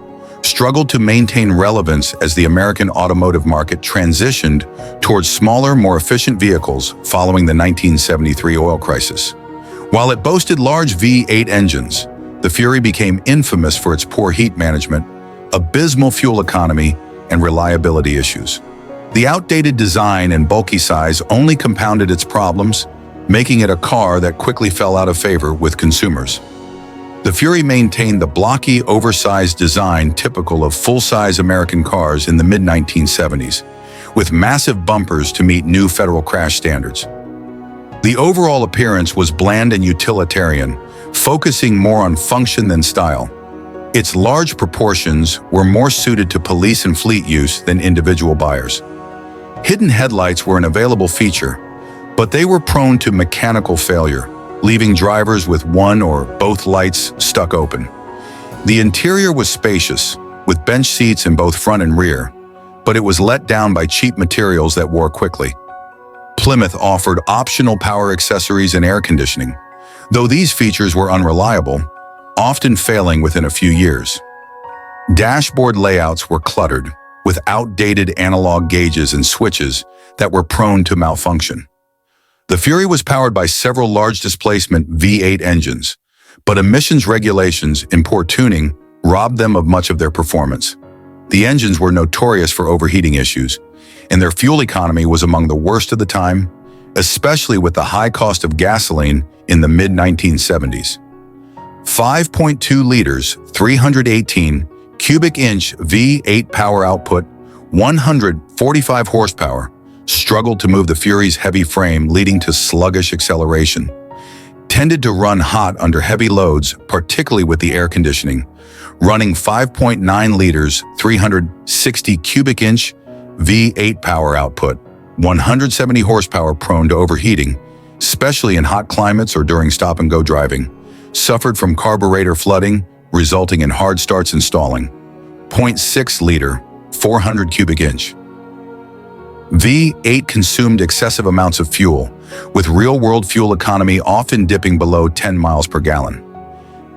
Speaker 1: struggled to maintain relevance as the American automotive market transitioned towards smaller, more efficient vehicles following the 1973 oil crisis. While it boasted large V8 engines, the Fury became infamous for its poor heat management, abysmal fuel economy, and reliability issues. The outdated design and bulky size only compounded its problems, making it a car that quickly fell out of favor with consumers. The Fury maintained the blocky, oversized design typical of full-size American cars in the mid-1970s, with massive bumpers to meet new federal crash standards. The overall appearance was bland and utilitarian, focusing more on function than style. Its large proportions were more suited to police and fleet use than individual buyers. Hidden headlights were an available feature, but they were prone to mechanical failure, leaving drivers with one or both lights stuck open. The interior was spacious, with bench seats in both front and rear, but it was let down by cheap materials that wore quickly. Plymouth offered optional power accessories and air conditioning, though these features were unreliable, often failing within a few years. Dashboard layouts were cluttered, with outdated analog gauges and switches that were prone to malfunction. The Fury was powered by several large displacement V8 engines, but emissions regulations and poor tuning robbed them of much of their performance. The engines were notorious for overheating issues, and their fuel economy was among the worst of the time, especially with the high cost of gasoline in the mid-1970s. 5.2 liters, 318 cubic inch V8 power output, 145 horsepower, struggled to move the Fury's heavy frame, leading to sluggish acceleration. Tended to run hot under heavy loads, particularly with the air conditioning, running 5.9 liters, 360 cubic inch V8 power output, 170 horsepower, prone to overheating, especially in hot climates or during stop-and-go driving. Suffered from carburetor flooding, resulting in hard starts and stalling. 0.6 liter, 400 cubic inch. V8 consumed excessive amounts of fuel, with real-world fuel economy often dipping below 10 miles per gallon.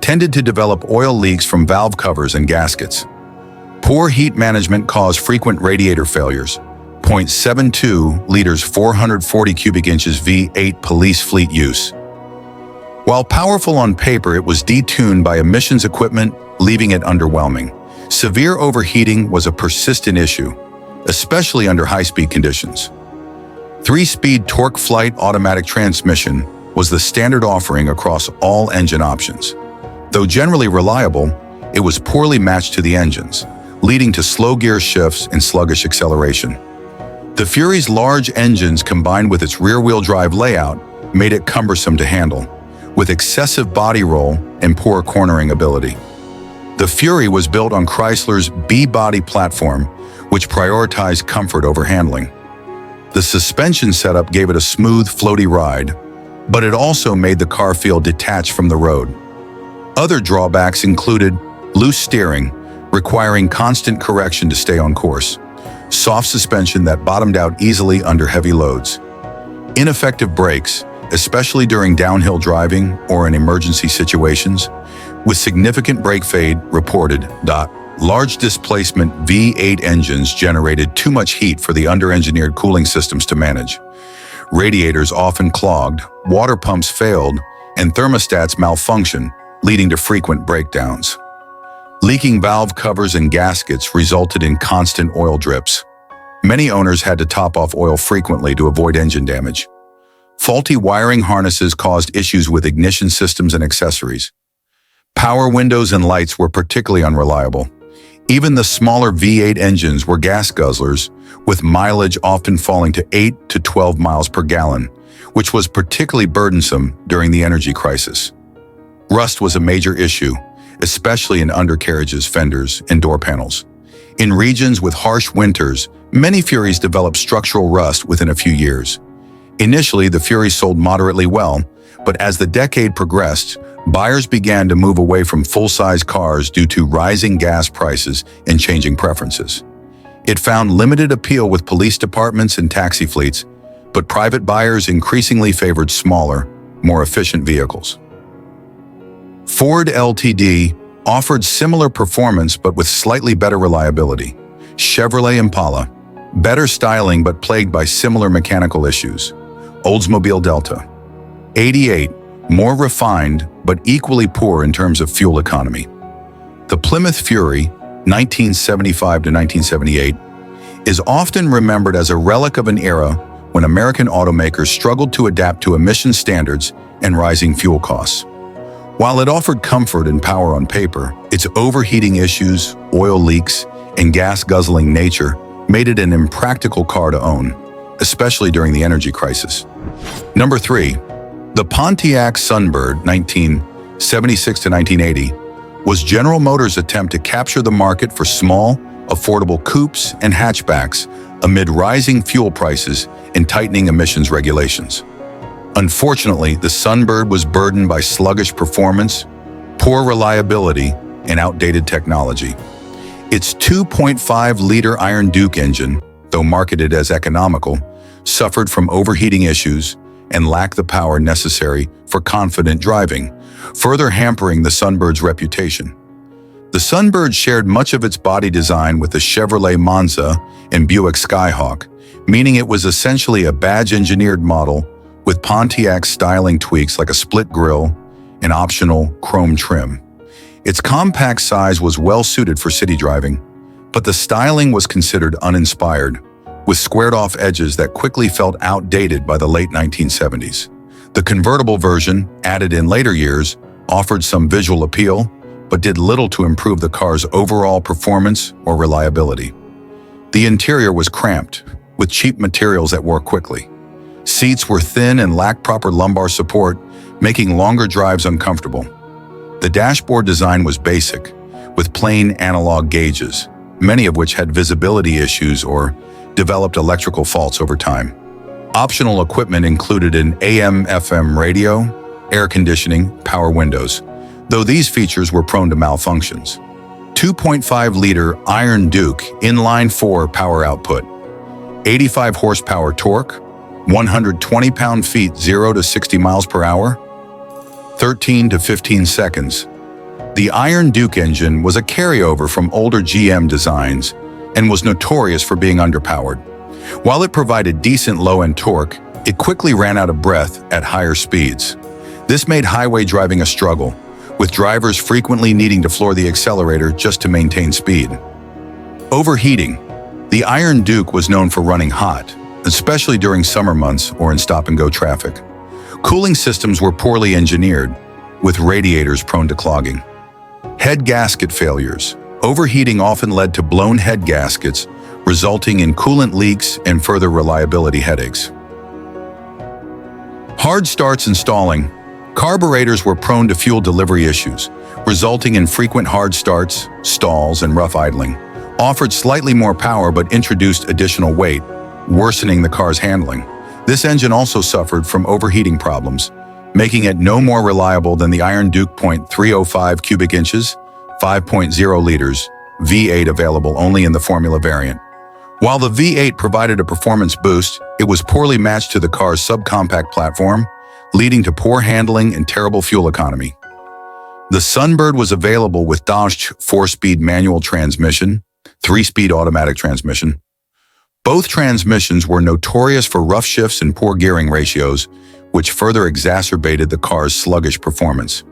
Speaker 1: Tended to develop oil leaks from valve covers and gaskets. Poor heat management caused frequent radiator failures. 0.72 liters, 440 cubic inches V8 police fleet use. While powerful on paper, it was detuned by emissions equipment, leaving it underwhelming. Severe overheating was a persistent issue, especially under high-speed conditions. 3-speed torque flight automatic transmission was the standard offering across all engine options. Though generally reliable, it was poorly matched to the engines, leading to slow gear shifts and sluggish acceleration. The Fury's large engines combined with its rear-wheel drive layout made it cumbersome to handle, with excessive body roll and poor cornering ability. The Fury was built on Chrysler's B-body platform, which prioritized comfort over handling. The suspension setup gave it a smooth, floaty ride, but it also made the car feel detached from the road. Other drawbacks included loose steering, requiring constant correction to stay on course, soft suspension that bottomed out easily under heavy loads, ineffective brakes, especially during downhill driving or in emergency situations, with significant brake fade reported. Large displacement V8 engines generated too much heat for the under-engineered cooling systems to manage. Radiators often clogged, water pumps failed, and thermostats malfunctioned, leading to frequent breakdowns. Leaking valve covers and gaskets resulted in constant oil drips. Many owners had to top off oil frequently to avoid engine damage. Faulty wiring harnesses caused issues with ignition systems and accessories. Power windows and lights were particularly unreliable. Even the smaller V8 engines were gas guzzlers, with mileage often falling to 8 to 12 miles per gallon, which was particularly burdensome during the energy crisis. Rust was a major issue, especially in undercarriages, fenders, and door panels. In regions with harsh winters, many Furies developed structural rust within a few years. Initially, the Fury sold moderately well, but as the decade progressed, buyers began to move away from full-size cars due to rising gas prices and changing preferences. It found limited appeal with police departments and taxi fleets, but private buyers increasingly favored smaller, more efficient vehicles. Ford Ltd. offered similar performance but with slightly better reliability. Chevrolet Impala, better styling but plagued by similar mechanical issues. Oldsmobile Delta, 88, more refined but equally poor in terms of fuel economy. The Plymouth Fury, 1975 to 1978, is often remembered as a relic of an era when American automakers struggled to adapt to emission standards and rising fuel costs. While it offered comfort and power on paper, its overheating issues, oil leaks, and gas-guzzling nature made it an impractical car to own, especially during the energy crisis. Number 3. The Pontiac Sunbird, 1976 to 1980, was General Motors' attempt to capture the market for small, affordable coupes and hatchbacks amid rising fuel prices and tightening emissions regulations. Unfortunately, the Sunbird was burdened by sluggish performance, poor reliability, and outdated technology. Its 2.5-liter Iron Duke engine, though marketed as economical, suffered from overheating issues and lacked the power necessary for confident driving, further hampering the Sunbird's reputation. The Sunbird shared much of its body design with the Chevrolet Monza and Buick Skyhawk, meaning it was essentially a badge-engineered model with Pontiac styling tweaks like a split grille and optional chrome trim. Its compact size was well-suited for city driving, but the styling was considered uninspired, with squared-off edges that quickly felt outdated by the late 1970s. The convertible version, added in later years, offered some visual appeal, but did little to improve the car's overall performance or reliability. The interior was cramped, with cheap materials that wore quickly. Seats were thin and lacked proper lumbar support, making longer drives uncomfortable. The dashboard design was basic, with plain analog gauges, many of which had visibility issues or developed electrical faults over time. Optional equipment included an AM/FM radio, air conditioning, power windows, though these features were prone to malfunctions. 2.5-liter Iron Duke inline-4 power output, 85 horsepower torque, 120 pound-feet 0 to 60 miles per hour, 13 to 15 seconds. The Iron Duke engine was a carryover from older GM designs and was notorious for being underpowered. While it provided decent low-end torque, it quickly ran out of breath at higher speeds. This made highway driving a struggle, with drivers frequently needing to floor the accelerator just to maintain speed. Overheating. The Iron Duke was known for running hot, especially during summer months or in stop-and-go traffic. Cooling systems were poorly engineered, with radiators prone to clogging. Head gasket failures. Overheating often led to blown head gaskets, resulting in coolant leaks and further reliability headaches. Hard starts and stalling. Carburetors were prone to fuel delivery issues, resulting in frequent hard starts, stalls, and rough idling. Offered slightly more power but introduced additional weight, worsening the car's handling. This engine also suffered from overheating problems, making it no more reliable than the Iron Duke .305 cubic inches, 5.0 liters, V8 available only in the Formula variant. While the V8 provided a performance boost, it was poorly matched to the car's subcompact platform, leading to poor handling and terrible fuel economy. The Sunbird was available with Dodge 4-speed manual transmission, 3-speed automatic transmission. Both transmissions were notorious for rough shifts and poor gearing ratios, which further exacerbated the car's sluggish performance.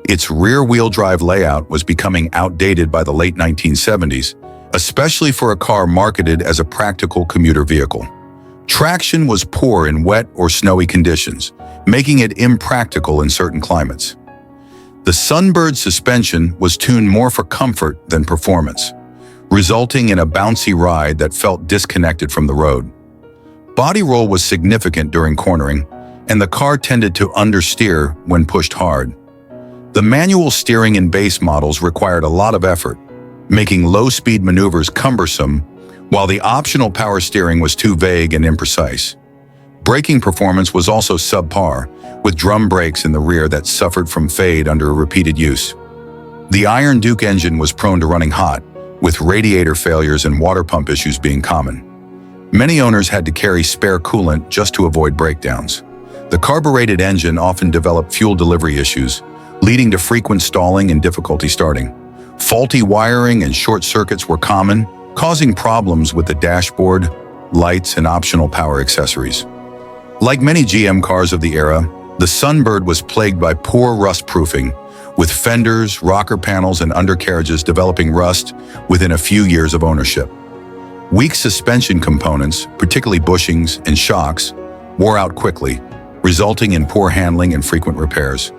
Speaker 1: Its rear-wheel drive layout was becoming outdated by the late 1970s, especially for a car marketed as a practical commuter vehicle. Traction was poor in wet or snowy conditions, making it impractical in certain climates. The Sunbird suspension was tuned more for comfort than performance, resulting in a bouncy ride that felt disconnected from the road. Body roll was significant during cornering, and the car tended to understeer when pushed hard. The manual steering in base models required a lot of effort, making low-speed maneuvers cumbersome, while the optional power steering was too vague and imprecise. Braking performance was also subpar, with drum brakes in the rear that suffered from fade under repeated use. The Iron Duke engine was prone to running hot, with radiator failures and water pump issues being common. Many owners had to carry spare coolant just to avoid breakdowns. The carbureted engine often developed fuel delivery issues, leading to frequent stalling and difficulty starting. Faulty wiring and short circuits were common, causing problems with the dashboard, lights, and optional power accessories. Like many GM cars of the era, the Sunbird was plagued by poor rust proofing, with fenders, rocker panels, and undercarriages developing rust within a few years of ownership. Weak suspension components, particularly bushings and shocks, wore out quickly, resulting in poor handling and frequent repairs.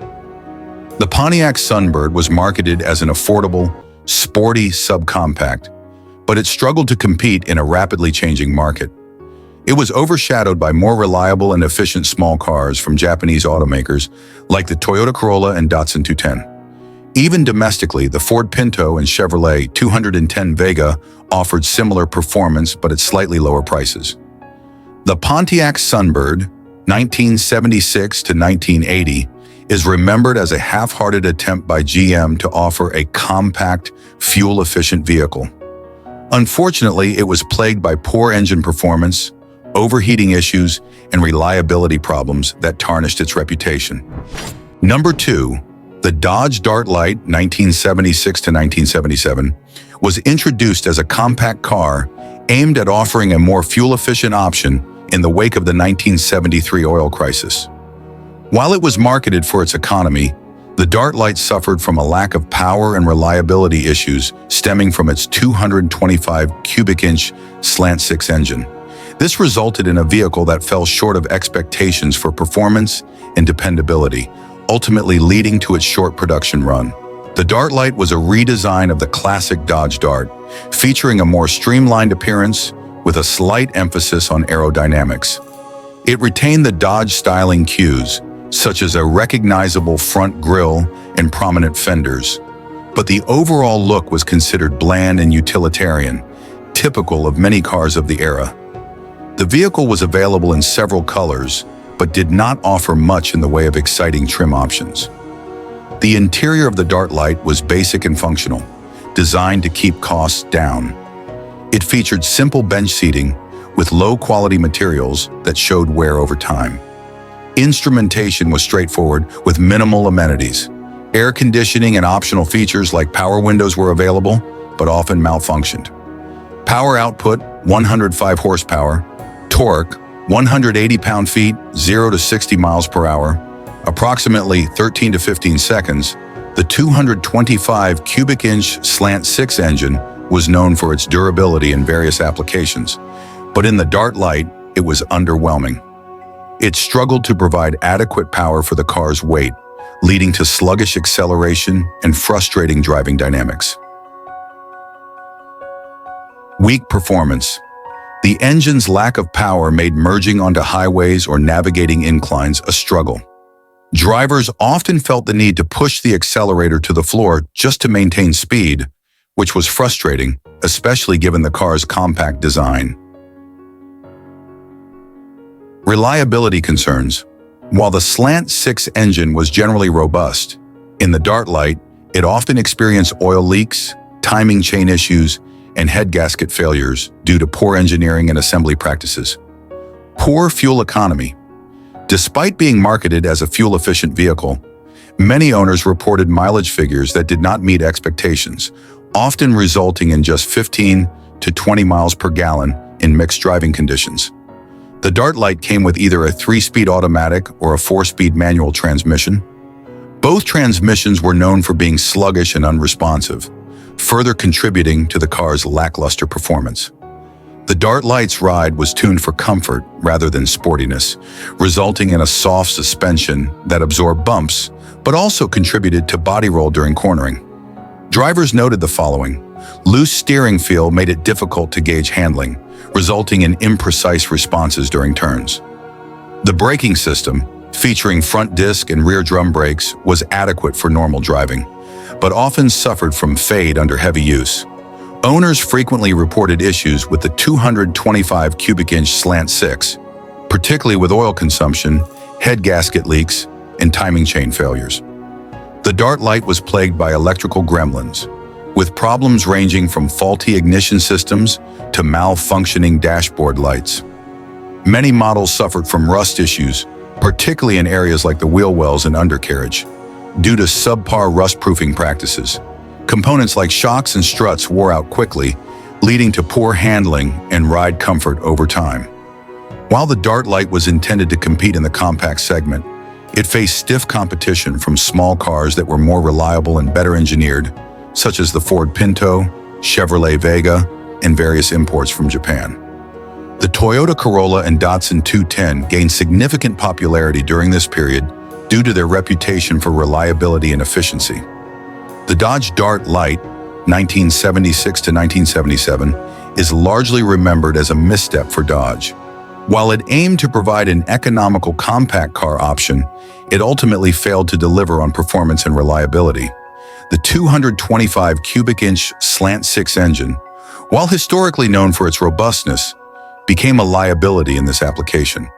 Speaker 1: The Pontiac Sunbird was marketed as an affordable, sporty subcompact, but it struggled to compete in a rapidly changing market. It was overshadowed by more reliable and efficient small cars from Japanese automakers like the Toyota Corolla and Datsun 210. Even domestically, the Ford Pinto and Chevrolet 210 Vega offered similar performance but at slightly lower prices. The Pontiac Sunbird, 1976 to 1980, is remembered as a half-hearted attempt by GM to offer a compact, fuel-efficient vehicle. Unfortunately, it was plagued by poor engine performance, overheating issues, and reliability problems that tarnished its reputation. Number 2, the Dodge Dlight 1976 to 1977 was introduced as a compact car aimed at offering a more fuel-efficient option in the wake of the 1973 oil crisis. While it was marketed for its economy, the Dlight suffered from a lack of power and reliability issues stemming from its 225 cubic inch slant-six engine. This resulted in a vehicle that fell short of expectations for performance and dependability, ultimately leading to its short production run. The Dlight was a redesign of the classic Dodge Dart, featuring a more streamlined appearance with a slight emphasis on aerodynamics. It retained the Dodge styling cues, such as a recognizable front grille and prominent fenders, but the overall look was considered bland and utilitarian, typical of many cars of the era. The vehicle was available in several colors, but did not offer much in the way of exciting trim options. The interior of the Dlight was basic and functional, designed to keep costs down. It featured simple bench seating with low-quality materials that showed wear over time. Instrumentation was straightforward with minimal amenities. Air conditioning and optional features like power windows were available, but often malfunctioned. Power output, 105 horsepower. Torque, 180 pound-feet, 0 to 60 miles per hour. Approximately 13 to 15 seconds, the 225 cubic inch slant-six engine was known for its durability in various applications, but in the Dlight, it was underwhelming. It struggled to provide adequate power for the car's weight, leading to sluggish acceleration and frustrating driving dynamics. Weak performance. The engine's lack of power made merging onto highways or navigating inclines a struggle. Drivers often felt the need to push the accelerator to the floor just to maintain speed, which was frustrating, especially given the car's compact design. Reliability concerns. While the slant-six engine was generally robust, in the Dlight, it often experienced oil leaks, timing chain issues, and head gasket failures due to poor engineering and assembly practices. Poor fuel economy. Despite being marketed as a fuel-efficient vehicle, many owners reported mileage figures that did not meet expectations, often resulting in just 15 to 20 miles per gallon in mixed driving conditions. The Dlight came with either a 3-speed automatic or a 4-speed manual transmission. Both transmissions were known for being sluggish and unresponsive, further contributing to the car's lackluster performance. The Dlight's ride was tuned for comfort rather than sportiness, resulting in a soft suspension that absorbed bumps, but also contributed to body roll during cornering. Drivers noted the following: loose steering feel made it difficult to gauge handling, resulting in imprecise responses during turns. The braking system, featuring front disc and rear drum brakes, was adequate for normal driving, but often suffered from fade under heavy use. Owners frequently reported issues with the 225 cubic inch slant 6, particularly with oil consumption, head gasket leaks, and timing chain failures. The Dlight was plagued by electrical gremlins, with problems ranging from faulty ignition systems to malfunctioning dashboard lights. Many models suffered from rust issues, particularly in areas like the wheel wells and undercarriage, due to subpar rust-proofing practices. Components like shocks and struts wore out quickly, leading to poor handling and ride comfort over time. While the Dlight was intended to compete in the compact segment, it faced stiff competition from small cars that were more reliable and better engineered, such as the Ford Pinto, Chevrolet Vega, and various imports from Japan. The Toyota Corolla and Datsun 210 gained significant popularity during this period due to their reputation for reliability and efficiency. The Dodge Dlight, 1976 to 1977, is largely remembered as a misstep for Dodge. While it aimed to provide an economical compact car option, it ultimately failed to deliver on performance and reliability. The 225 cubic inch slant 6 engine, while historically known for its robustness, became a liability in this application,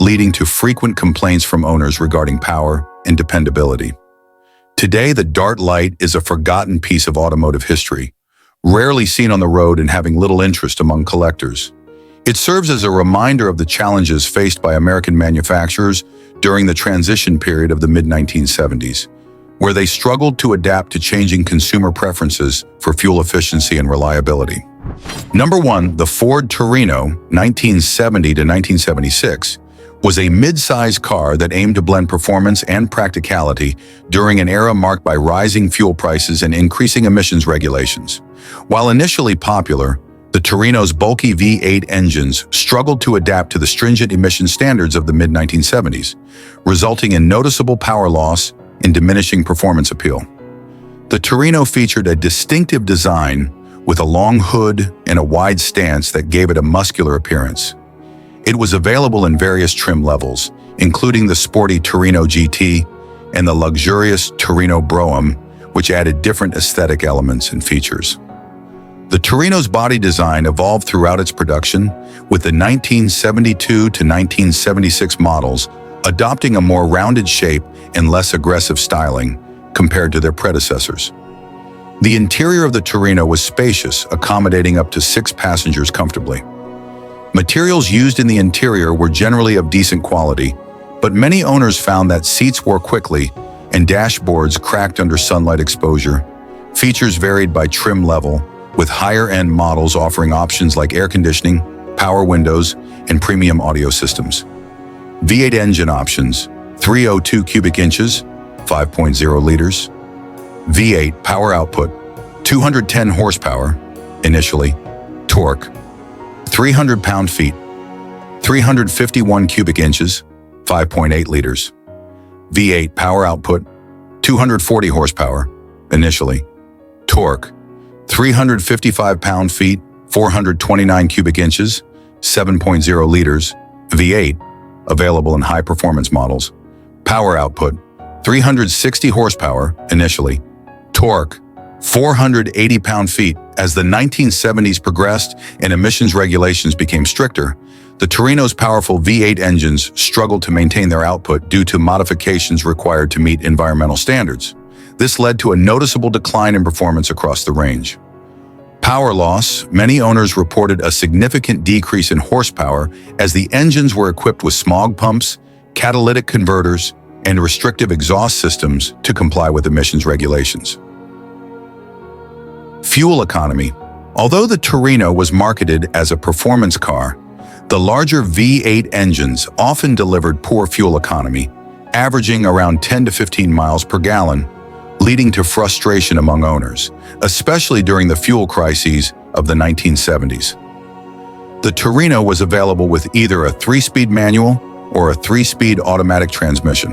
Speaker 1: leading to frequent complaints from owners regarding power and dependability. Today, the Dlight is a forgotten piece of automotive history, rarely seen on the road and having little interest among collectors. It serves as a reminder of the challenges faced by American manufacturers during the transition period of the mid-1970s, where they struggled to adapt to changing consumer preferences for fuel efficiency and reliability. Number 1, the Ford Torino, 1970 to 1976, was a mid-size car that aimed to blend performance and practicality during an era marked by rising fuel prices and increasing emissions regulations. While initially popular, the Torino's bulky V8 engines struggled to adapt to the stringent emission standards of the mid-1970s, resulting in noticeable power loss and diminishing performance appeal. The Torino featured a distinctive design with a long hood and a wide stance that gave it a muscular appearance. It was available in various trim levels, including the sporty Torino GT and the luxurious Torino Brougham, which added different aesthetic elements and features. The Torino's body design evolved throughout its production, with the 1972 to 1976 models adopting a more rounded shape and less aggressive styling compared to their predecessors. The interior of the Torino was spacious, accommodating up to 6 passengers comfortably. Materials used in the interior were generally of decent quality, but many owners found that seats wore quickly and dashboards cracked under sunlight exposure. Features varied by trim level, with higher-end models offering options like air conditioning, power windows, and premium audio systems. V8 engine options: 302 cubic inches, 5.0 liters. V8 power output: 210 horsepower, initially. Torque: 300 pound-feet, 351 cubic inches, 5.8 liters. V8 power output: 240 horsepower, initially. Torque: 355 pound-feet, 429 cubic inches, 7.0 liters. V8, available in high-performance models. Power output: 360 horsepower, initially. Torque: 480 pound-feet. As the 1970s progressed and emissions regulations became stricter, the Torino's powerful V8 engines struggled to maintain their output due to modifications required to meet environmental standards. This led to a noticeable decline in performance across the range. Power loss: many owners reported a significant decrease in horsepower as the engines were equipped with smog pumps, catalytic converters, and restrictive exhaust systems to comply with emissions regulations. Fuel economy: although the Torino was marketed as a performance car, the larger V8 engines often delivered poor fuel economy, averaging around 10 to 15 miles per gallon, leading to frustration among owners, especially during the fuel crises of the 1970s. The Torino was available with either a 3-speed manual or a 3-speed automatic transmission.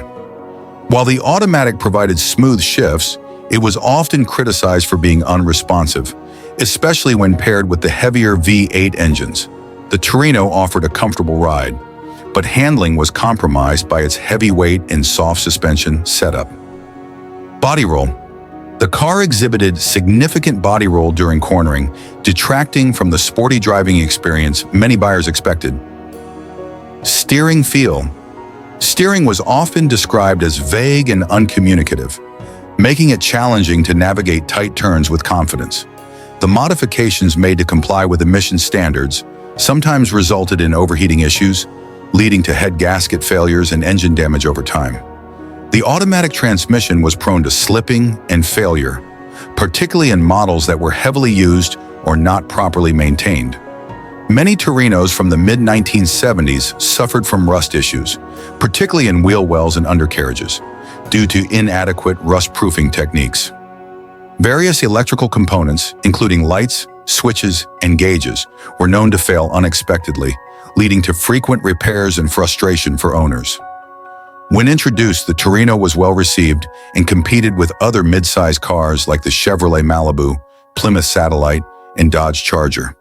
Speaker 1: While the automatic provided smooth shifts, it was often criticized for being unresponsive, especially when paired with the heavier V8 engines. The Torino offered a comfortable ride, but handling was compromised by its heavy weight and soft suspension setup. Body roll. The car exhibited significant body roll during cornering, detracting from the sporty driving experience many buyers expected. Steering feel. Steering was often described as vague and uncommunicative, making it challenging to navigate tight turns with confidence. The modifications made to comply with emission standards sometimes resulted in overheating issues, leading to head gasket failures and engine damage over time. The automatic transmission was prone to slipping and failure, particularly in models that were heavily used or not properly maintained. Many Torinos from the mid-1970s suffered from rust issues, particularly in wheel wells and undercarriages, due to inadequate rust-proofing techniques. Various electrical components, including lights, switches, and gauges, were known to fail unexpectedly, leading to frequent repairs and frustration for owners. When introduced, the Torino was well received and competed with other mid-size cars like the Chevrolet Malibu, Plymouth Satellite, and Dodge Charger.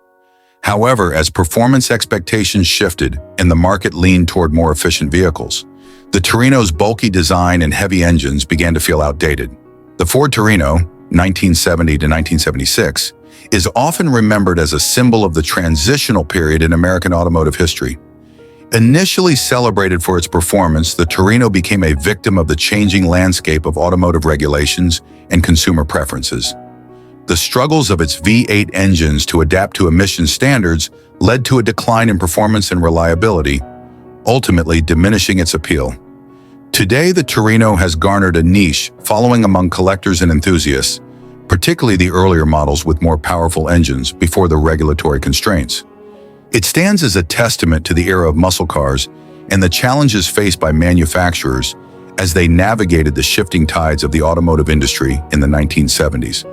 Speaker 1: However, as performance expectations shifted and the market leaned toward more efficient vehicles, the Torino's bulky design and heavy engines began to feel outdated. The Ford Torino, 1970 to 1976, is often remembered as a symbol of the transitional period in American automotive history. Initially celebrated for its performance, the Torino became a victim of the changing landscape of automotive regulations and consumer preferences. The struggles of its V8 engines to adapt to emission standards led to a decline in performance and reliability, ultimately diminishing its appeal. Today, the Torino has garnered a niche following among collectors and enthusiasts, particularly the earlier models with more powerful engines before the regulatory constraints. It stands as a testament to the era of muscle cars and the challenges faced by manufacturers as they navigated the shifting tides of the automotive industry in the 1970s.